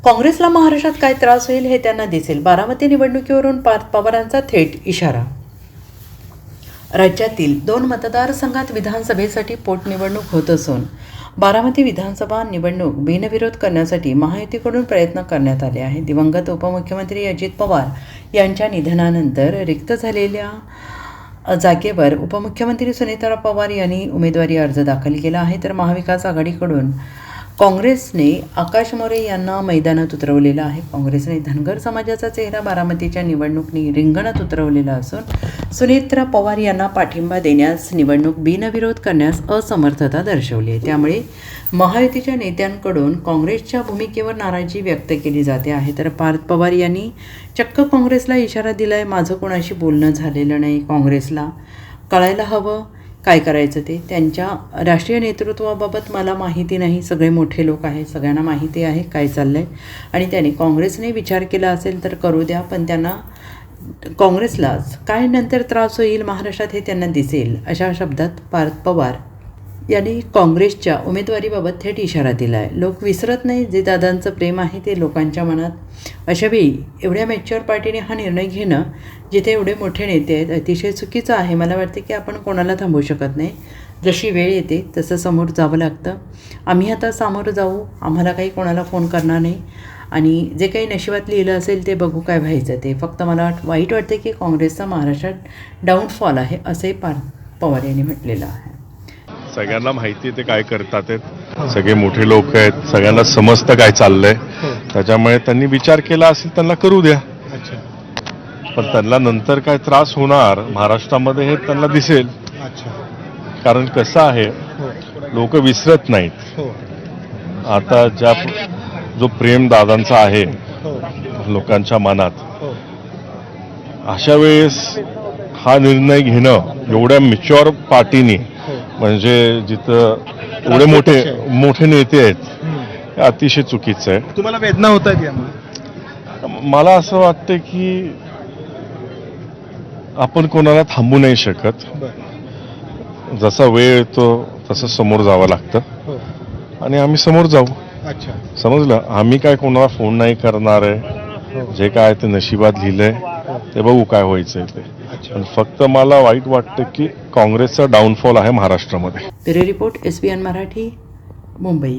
काँग्रेसला महाराष्ट्रात काय त्रास होईल हे त्यांना दिसेल. बारामती निवडणुकीवरून पार्थ पवारांचा थेट इशारा. राज्यातील 2 मतदारसंघात विधानसभेसाठी पोटनिवडणूक होत असून बारामती विधानसभा निवडणूक बिनविरोध करण्यासाठी महायुतीकडून प्रयत्न करण्यात आले आहे. दिवंगत उपमुख्यमंत्री अजित पवार यांच्या निधनानंतर रिक्त झालेल्या जागेवर उपमुख्यमंत्री सुनीलराव पवार यांनी उमेदवारी अर्ज दाखल केला आहे. तर महाविकास आघाडीकडून काँग्रेसने आकाश मोरे यांना मैदानात उतरवलेलं आहे. काँग्रेसने धनगर समाजाचा चेहरा बारामतीच्या निवडणूक रिंगणात उतरवलेला असून सुनीलराव पवार यांना पाठिंबा देण्यास निवडणूक बिनविरोध करण्यास असमर्थता दर्शवली आहे. त्यामुळे महायुतीच्या नेत्यांकडून काँग्रेसच्या भूमिकेवर नाराजी व्यक्त केली जाते आहे. तर पार्थ पवार यांनी चक्क काँग्रेसला इशारा दिला आहे, माझं कोणाशी बोलणं झालेलं नाही. काँग्रेसला कळायला हवं काय करायचं ते. त्यांच्या राष्ट्रीय नेतृत्वाबाबत मला माहिती नाही. सगळे मोठे लोक आहेत, सगळ्यांना माहिती आहे काय चाललं आहे आणि त्यांनी काँग्रेसने विचार केला असेल तर करू द्या, पण त्यांना काँग्रेसलाच काय नंतर त्रास होईल महाराष्ट्रात हे त्यांना दिसेल, अशा शब्दात पार्थ पवार यांनी काँग्रेसच्या उमेदवारीबाबत थेट इशारा दिला आहे. लोक विसरत नाही, जे दादांचं प्रेम आहे ते लोकांच्या मनात. अशावेळी एवढ्या मॅच्युअर पार्टीने हा निर्णय घेणं, जिथे एवढे मोठे नेते आहेत, अतिशय चुकीचं आहे. मला वाटते की आपण कोणाला थांबवू शकत नाही. जशी वेळ येते तसं समोर जावं लागतं. आम्ही आता सामोरं जाऊ, आम्हाला काही कोणाला फोन करणार नाही आणि जे काही नशिबात लिहिलं असेल ते बघू काय व्हायचं ते. फक्त मला वाईट वाटते की काँग्रेसचा महाराष्ट्रात डाऊनफॉल आहे, असे पार्थ पवार यांनी म्हटलेलं आहे. सगळ्यांना माहिती आहे ते काय करतात आहेत, सगळे मोठे लोक आहेत, सगळ्यांना समजतं काय चाललंय. त्याच्यामुळे त्यांनी विचार केला असेल त्यांना करू द्या, पण त्यांना नंतर काय त्रास होणार महाराष्ट्रामध्ये हे त्यांना दिसेल. कारण कसं आहे, लोक विसरत नाहीत. आता जो प्रेम दादांचा आहे लोकांच्या मनात, अशा वेळेस हा निर्णय घेणं एवढ्या मॅच्युअर पार्टीने, म्हणजे जिथं एवढे मोठे नेते आहेत, हे अतिशय चुकीचं आहे. तुम्हाला वेदना होत आहेत? मला असं वाटतं की आपण कोणाला थांबू नाही शकत. जसा वेळ येतो तसं समोर जावं लागतं आणि आम्ही समोर जाऊ. समजलं, आम्ही काय कोणाला फोन नाही करणार आहे. जे काय ते नशिबात लिहिलंय ते बघू काय व्हायचंय ते. पण फक्त मला वाईट वाटतं की काँग्रेसचा डाऊनफॉल आहे महाराष्ट्रामध्ये. Bureau report, SBN Marathi, Mumbai.